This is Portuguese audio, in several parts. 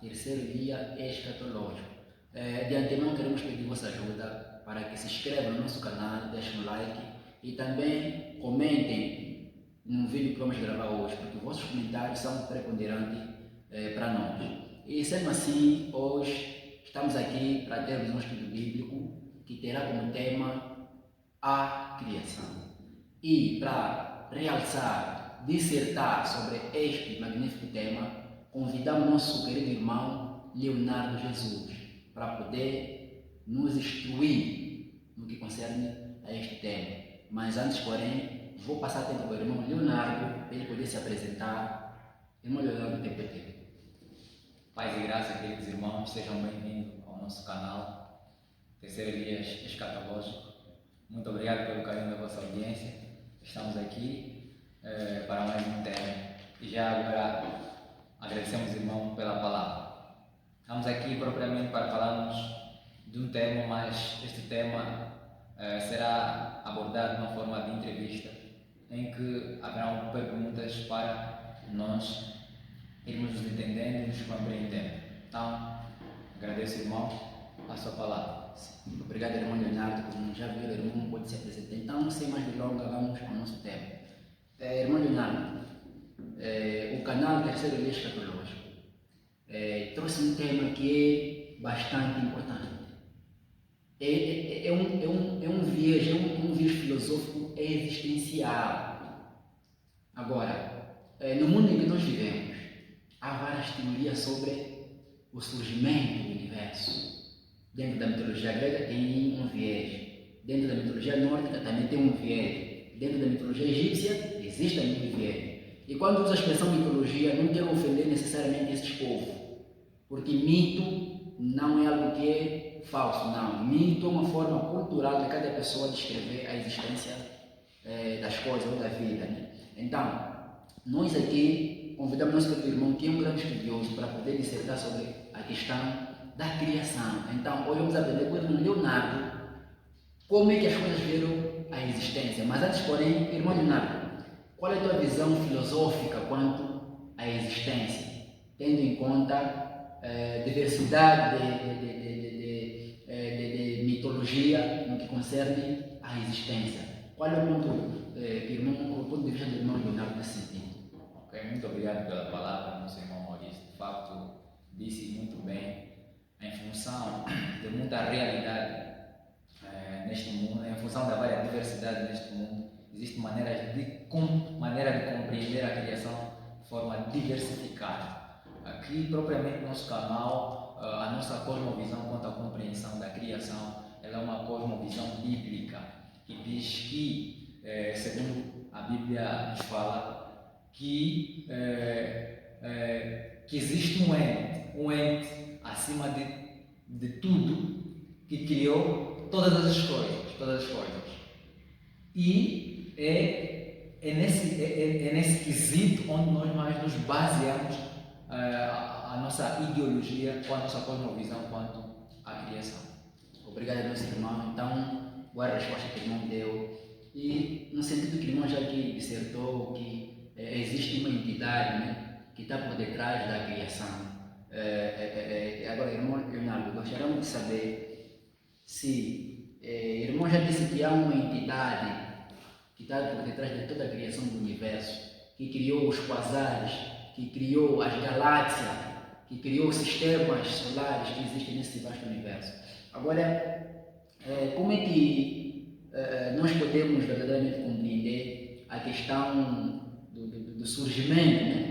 terceiro dia escatológico. De antemão queremos pedir vossa ajuda para que se inscrevam no nosso canal, deixem um like e também comentem no vídeo que vamos gravar hoje, porque os vossos comentários são preponderantes para nós. E sendo assim, hoje estamos aqui para termos um estudo bíblico que terá como tema a criação. E para realçar, dissertar sobre este magnífico tema, convidamos nosso querido irmão Leonardo Jesus para poder nos instruir no que concerne a este tema. Mas antes, porém, vou passar tempo para o irmão Leonardo para ele poder se apresentar. Irmão Leonardo, tempo é teu. Paz e graça, queridos irmãos, sejam bem-vindos ao nosso canal Terceiro Dia Escatológico. Muito obrigado pelo carinho da vossa audiência. Estamos aqui para mais um tema e já agora agradecemos, irmão, pela palavra. Estamos aqui propriamente para falarmos de um tema, mas este tema será abordado de uma forma de entrevista em que haverão perguntas para nós irmos nos entendendo e nos compreendendo. Então, agradeço, irmão, a sua palavra. Obrigado, irmão Leonardo. Como já viu, o irmão pode se apresentar. Então, sem mais delongas, vamos ao nosso tema. Irmão Leonardo, o canal Terceiro Dia Escatológico trouxe um tema que é bastante importante. É um viés filosófico existencial. Agora, no mundo em que nós vivemos, há várias teorias sobre o surgimento do universo. Dentro da mitologia grega tem um viés, dentro da mitologia nórdica também tem um viés, dentro da mitologia egípcia existe também um viés. E quando usa a expressão mitologia, não quero ofender necessariamente esses povos, porque mito não é algo que é falso, não. Mito é uma forma cultural de cada pessoa descrever a existência das coisas ou da vida, né? Então, nós aqui convidamos nosso irmão, que é um grande estudioso, para poder dissertar sobre a questão da criação. Então, hoje vamos aprender com o irmão Leonardo como é que as coisas vieram à existência. Mas antes, porém, irmão Leonardo, qual é a tua visão filosófica quanto à existência, tendo em conta a diversidade de mitologia no que concerne à existência? Qual é o ponto de vista do irmão Leonardo nesse sentido? Ok, muito obrigado pela palavra, nosso irmão Maurício. De facto, disse muito bem, em função de muita realidade neste mundo, em função da vária diversidade neste mundo, existem maneiras de compreender a criação de forma diversificada. Aqui, propriamente no nosso canal, a nossa cosmovisão quanto à compreensão da criação, ela é uma cosmovisão bíblica, que diz que, segundo a Bíblia nos fala, que existe um ente acima de tudo, que criou todas as coisas. E é nesse quesito onde nós mais nos baseamos a nossa ideologia com a nossa cosmovisão quanto à criação. Obrigado, nosso irmão. Então, agora a resposta que o irmão deu. E no sentido que o irmão já aqui dissertou que existe uma entidade, né, que está por detrás da criação. Agora, irmão Leonardo, gostaríamos de saber se irmão já disse que há uma entidade que está por detrás de toda a criação do universo, que criou os quasares, que criou as galáxias, que criou os sistemas solares que existem nesse vasto universo. Agora, como é que nós podemos verdadeiramente compreender a questão do surgimento, né,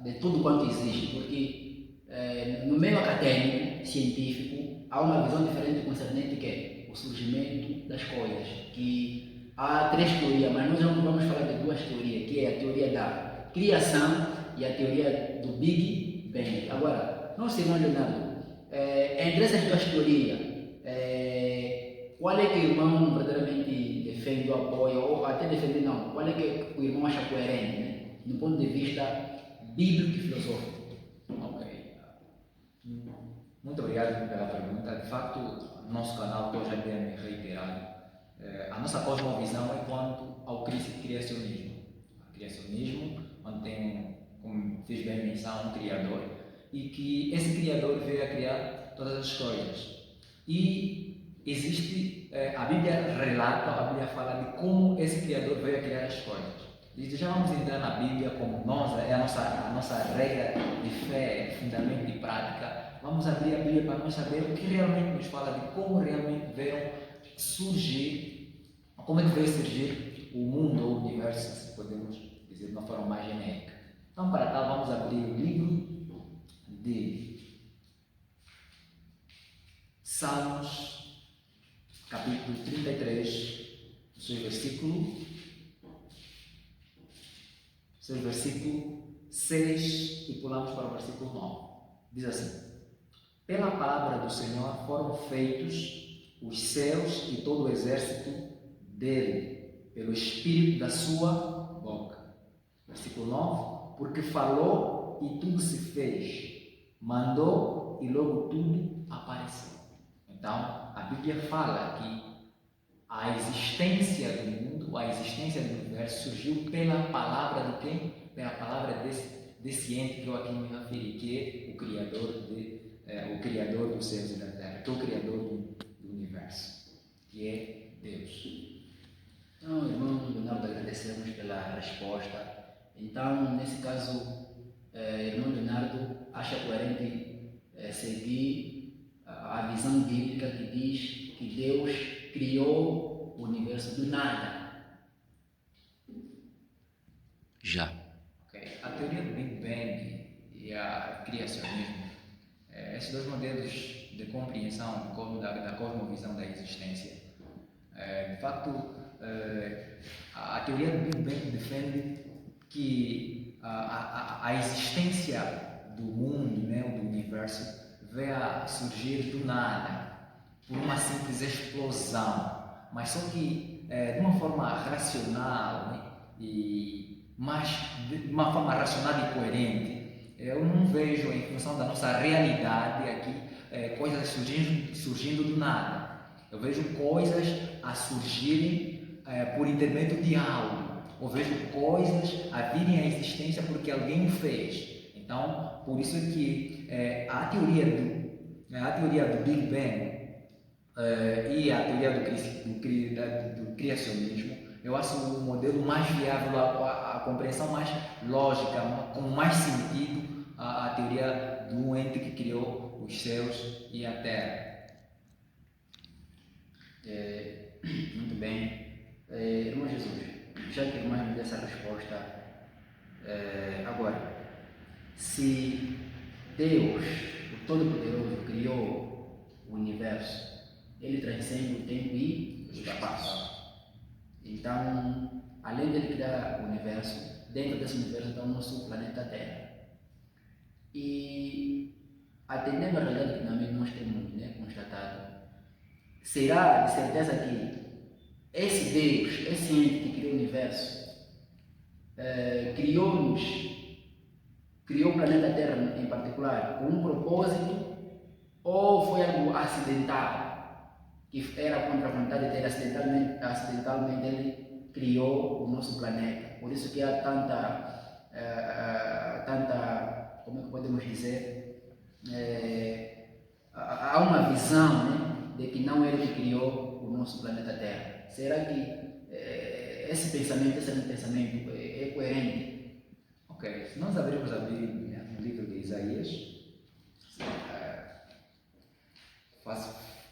de tudo quanto existe? Porque no meio acadêmico, científico, há uma visão diferente concernente que é o surgimento das coisas, que há três teorias, mas nós não vamos falar de duas teorias, que é a teoria da criação e a teoria do Big Bang. Agora, nosso irmão Leonardo, entre essas duas teorias, qual é que o irmão verdadeiramente defende ou apoia, ou até defende não, qual é que o irmão acha coerente, né, do ponto de vista bíblico e filosófico? Ok. Muito obrigado pela pergunta. De facto, no nosso canal, estou já bem reiterado, a nossa cosmovisão é quanto ao criacionismo. O criacionismo, onde tem como fez bem menção a um Criador e que esse Criador veio a criar todas as coisas. E existe, a Bíblia relata, a Bíblia fala de como esse Criador veio a criar as coisas. E já vamos entrar na Bíblia como nós, é a nossa regra de fé, fundamento de prática. Vamos abrir a Bíblia para nós saber o que realmente nos fala de como realmente veio surgir, como é que veio surgir o mundo ou o universo, se podemos dizer de uma forma mais genérica. Então, para tal, vamos abrir o livro de Salmos, capítulo 33, seu versículo 6 e pulamos para o versículo 9. Diz assim: pela palavra do Senhor foram feitos os céus e todo o exército dele, pelo Espírito da sua boca. Versículo 9: porque falou e tudo se fez, mandou e logo tudo apareceu. Então, a Bíblia fala que a existência do mundo, a existência do universo surgiu pela palavra de quem? Pela palavra desse ente que eu aqui me referi, que é o Criador dos céus e da terra, que é o Criador do universo, que é Deus. Então, irmão Leonardo, agradecemos pela resposta. Então, nesse caso, irmão Leonardo acha coerente seguir a visão bíblica que diz que Deus criou o universo do nada. Já. Okay. A teoria do Big Bang e a criacionismo, esses dois modelos de compreensão da cosmovisão da existência, de facto, a teoria do Big Bang defende que a existência do mundo, né, do universo, veio a surgir do nada, por uma simples explosão, mas só que de uma forma racional, né, de uma forma racional e coerente. Eu não vejo, em função da nossa realidade aqui, coisas surgindo do nada. Eu vejo coisas a surgirem por intermédio de algo. Eu vejo coisas a virem à existência porque alguém fez. Então, por isso é que a teoria do Big Bang e a teoria do criacionismo, eu acho o modelo mais viável, a compreensão mais lógica, com mais sentido, a teoria do ente que criou os céus e a terra. Muito bem. Irmão Jesus, já que o irmão me deu essa resposta, agora, se Deus, o Todo-Poderoso, criou o universo, ele transcende o tempo e o espaço. Então, além de ele criar o universo, dentro desse universo está o nosso planeta Terra. E, atendendo a realidade que também nós temos, né, constatado, será de certeza que esse Deus, esse ente que criou o universo, criou o planeta Terra em particular com um propósito, ou foi algo acidental, que era contra a vontade dele, acidentalmente ele criou o nosso planeta. Por isso que há tanta, como é que podemos dizer, há uma visão, né, de que não ele que criou o nosso planeta Terra. Será que esse pensamento é coerente? Ok, se nós abrirmos a Bíblia no livro de Isaías,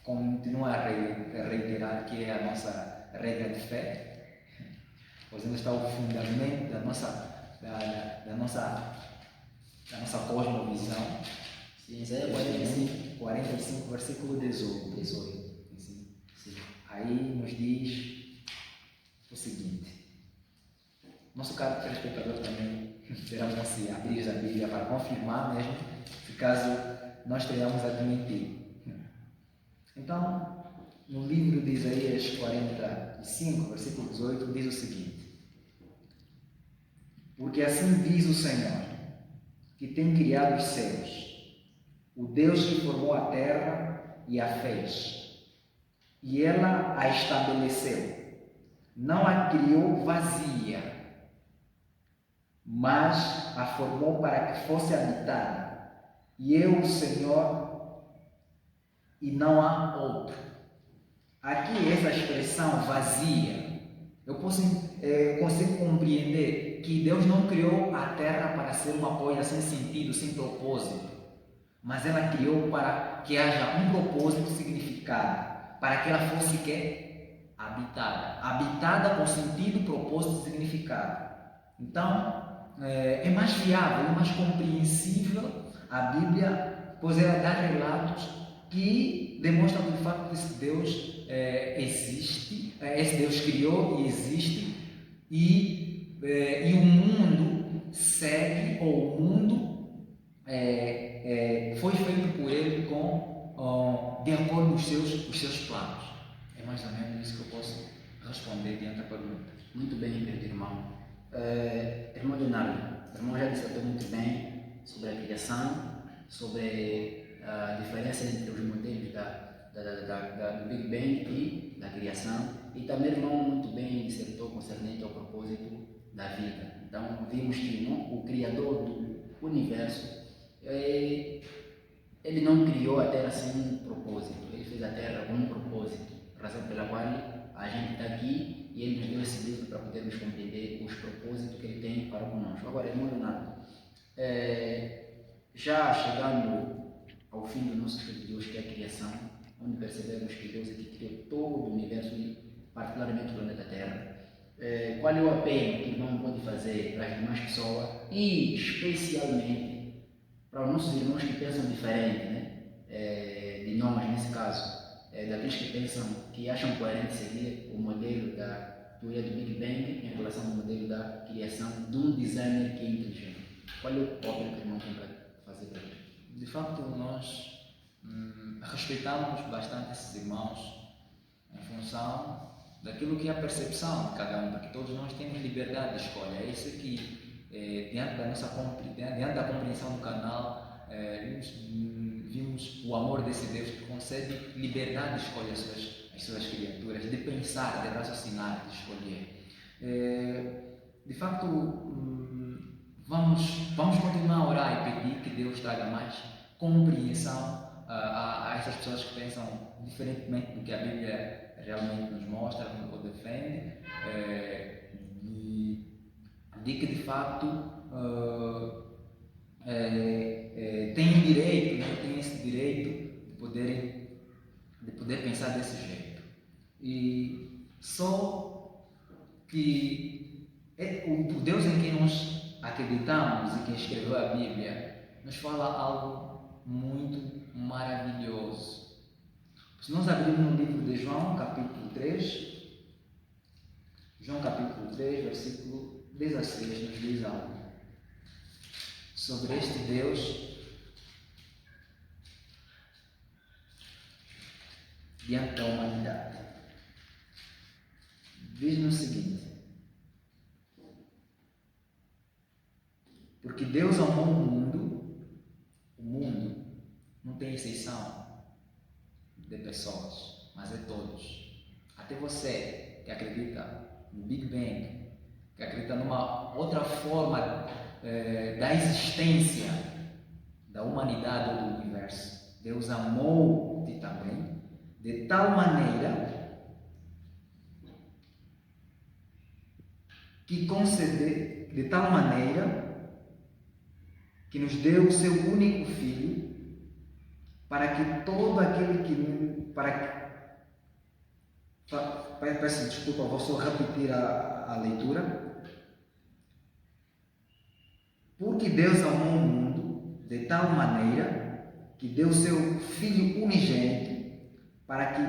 continua a reiterar que é a nossa regra de fé, pois ainda está o fundamento da nossa cosmovisão. Sim, Isaías 45, versículo 18. Sim. Aí nos diz o seguinte: nosso caro telespectador também teremos assim, abrir a Bíblia para confirmar mesmo, se caso nós tenhamos admitido. Então, no livro de Isaías 45, versículo 18, diz o seguinte: porque assim diz o Senhor, que tem criado os céus, o Deus que formou a terra e a fez, e ela a estabeleceu, não a criou vazia, mas a formou para que fosse habitada. E eu, o Senhor, e não há outro. Aqui essa expressão vazia, eu consigo compreender que Deus não criou a terra para ser uma coisa sem sentido, sem propósito, mas ela criou para que haja um propósito significado, para que ela fosse que? Habitada com sentido, propósito e significado. Então, é mais viável, é mais compreensível a Bíblia, pois ela dá relatos que demonstram que de facto esse Deus existe, esse Deus criou e existe, e o mundo segue, ou o mundo foi feito por ele de acordo com os seus planos. É mais ou menos isso que eu posso responder diante da pergunta. Muito bem, querido irmão. Irmão Leonardo, o irmão já dissertou muito bem sobre a criação, sobre a diferença entre os modelos do Big Bang e da criação, e também o irmão muito bem dissertou concernente ao propósito da vida. Então vimos que o Criador do universo, ele não criou a Terra sem um propósito, ele fez a Terra com um propósito, razão pela qual a gente está aqui, e ele nos deu esse livro para podermos compreender os propósitos que ele tem para conosco. Agora, irmão Leonardo, já chegando ao fim do nosso estudo de hoje, que é a criação, onde percebemos que Deus é que criou todo o universo e particularmente o planeta Terra, qual é o apelo que o irmão pode fazer para as demais pessoas e especialmente para os nossos irmãos que pensam diferente, né? De nós nesse caso, daqueles que pensam, que acham coerente seguir o modelo da teoria do Big Bang em relação ao modelo da criação de um designer que é inteligente. Qual é o apelo que o irmão tem para fazer para eles? De facto, nós respeitamos bastante esses irmãos em função daquilo que é a percepção de cada um, porque todos nós temos liberdade de escolha. É isso que, diante da compreensão do canal, vimos o amor desse Deus que concede liberdade de escolha às suas criaturas, de pensar, de raciocinar, de escolher. De facto, vamos continuar a orar e pedir que Deus traga mais compreensão a essas pessoas que pensam diferentemente do que a Bíblia realmente nos mostra ou defende, de que de facto têm direito, né? Têm esse direito de poder pensar desse jeito. E só que o Deus em quem nós acreditamos e que escreveu a Bíblia nos fala algo muito maravilhoso. Se nós abrirmos no livro de João, capítulo 3, versículo 16, nos diz algo sobre este Deus diante da humanidade. Diz-nos o seguinte: porque Deus amou o mundo não tem exceção de pessoas, mas é todos. Até você que acredita no Big Bang, que acredita numa outra forma da existência da humanidade ou do universo, Deus amou-te também de tal maneira que concedeu, de tal maneira que nos deu o seu único Filho, para que todo aquele que... Peço desculpa, vou só repetir a leitura. Porque Deus amou o mundo de tal maneira que deu o seu Filho unigênito, para que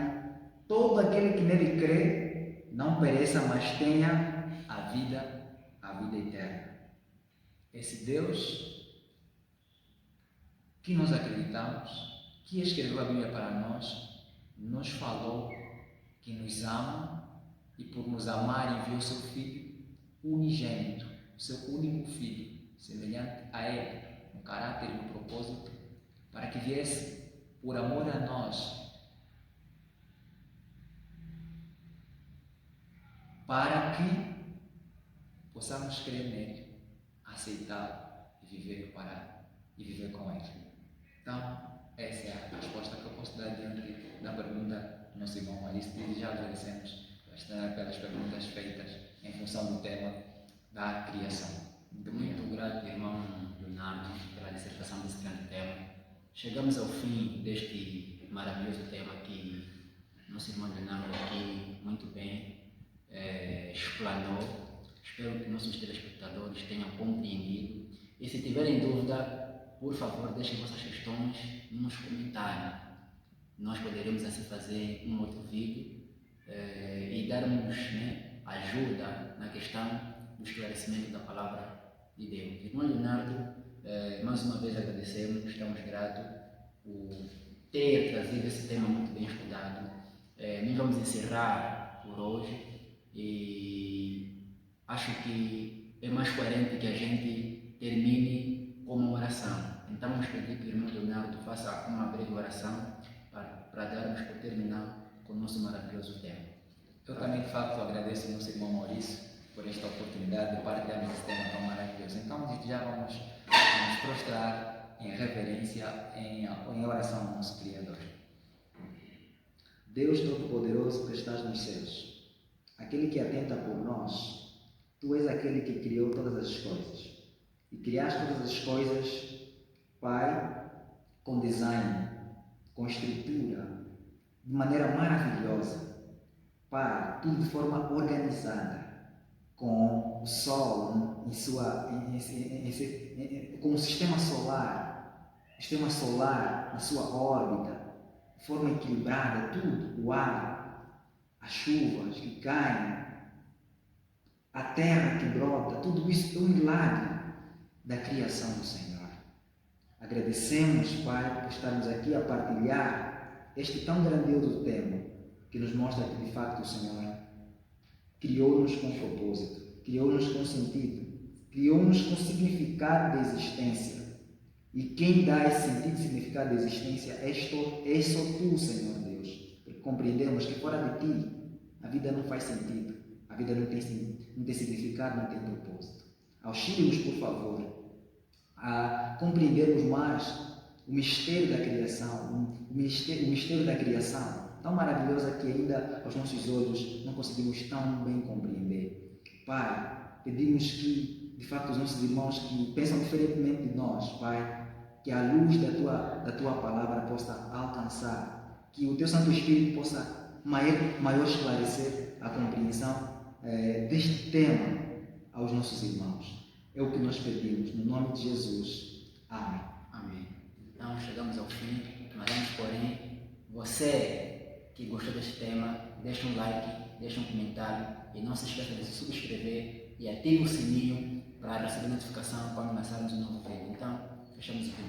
todo aquele que nele crê não pereça, mas tenha a vida eterna. Esse Deus que nós acreditamos, que escreveu a Bíblia para nós, nos falou que nos ama e por nos amar enviou o seu Filho unigênito, o seu único Filho, semelhante a Ele, no caráter e no propósito, para que viesse por amor a nós, para que possamos crer nele, aceitá-lo e viver com ele. Então, essa é a resposta que eu posso dar diante da pergunta do nosso irmão Maurício. E já agradecemos bastante pelas perguntas feitas em função do tema da criação. Muito grato, irmão Leonardo, pela dissertação desse grande tema. Chegamos ao fim deste maravilhoso tema que nosso irmão Leonardo aqui muito bem explanou. Espero que nossos telespectadores tenham compreendido. E se tiverem dúvida, por favor, deixem vossas questões nos comentários. Nós poderemos assim fazer um outro vídeo e darmos ajuda na questão do esclarecimento da palavra de Deus. Irmão Leonardo, mais uma vez agradecemos, estamos gratos por ter trazido esse tema muito bem estudado. Nós vamos encerrar por hoje e acho que é mais coerente que a gente termine com uma oração. Então vamos pedir que o irmão Leonardo faça uma breve oração para darmos por terminar com o nosso maravilhoso tema. Eu também, de facto, agradeço ao nosso irmão Maurício por esta oportunidade de partilharmos esse tema tão maravilhoso. Então, desde já vamos nos prostrar em reverência, em oração ao nosso Criador. Deus Todo-Poderoso que estás nos céus, aquele que atenta por nós, tu és aquele que criou todas as coisas. E criaste todas as coisas, Pai, com design, com estrutura, de maneira maravilhosa. Pai, tudo de forma organizada, com o Sol com o sistema solar na sua órbita, de forma equilibrada, tudo, o ar, as chuvas que caem, a terra que brota, tudo isso é um milagre da criação do Senhor. Agradecemos, Pai, por estarmos aqui a partilhar este tão grandioso tema que nos mostra que, de facto, o Senhor criou-nos com propósito, criou-nos com sentido, criou-nos com significado de existência. E quem dá esse sentido e significado de existência és só tu, Senhor Deus. Porque compreendemos que fora de ti a vida não faz sentido, a vida não tem significado, não tem propósito. Auxilie-nos, por favor, a compreendermos mais o mistério da criação, o mistério da criação, tão maravilhosa que ainda aos nossos olhos não conseguimos tão bem compreender. Pai, pedimos que, de facto, os nossos irmãos que pensam diferentemente de nós, Pai, que a luz da tua palavra possa alcançar, que o teu Santo Espírito possa maior esclarecer a compreensão deste tema aos nossos irmãos. É o que nós pedimos, no nome de Jesus. Amém. Amém. Então chegamos ao fim, mas antes, porém, você que gostou deste tema, deixa um like, deixa um comentário e não se esqueça de se subscrever e ative o sininho para receber notificação quando lançarmos um novo vídeo. Então, fechamos o vídeo.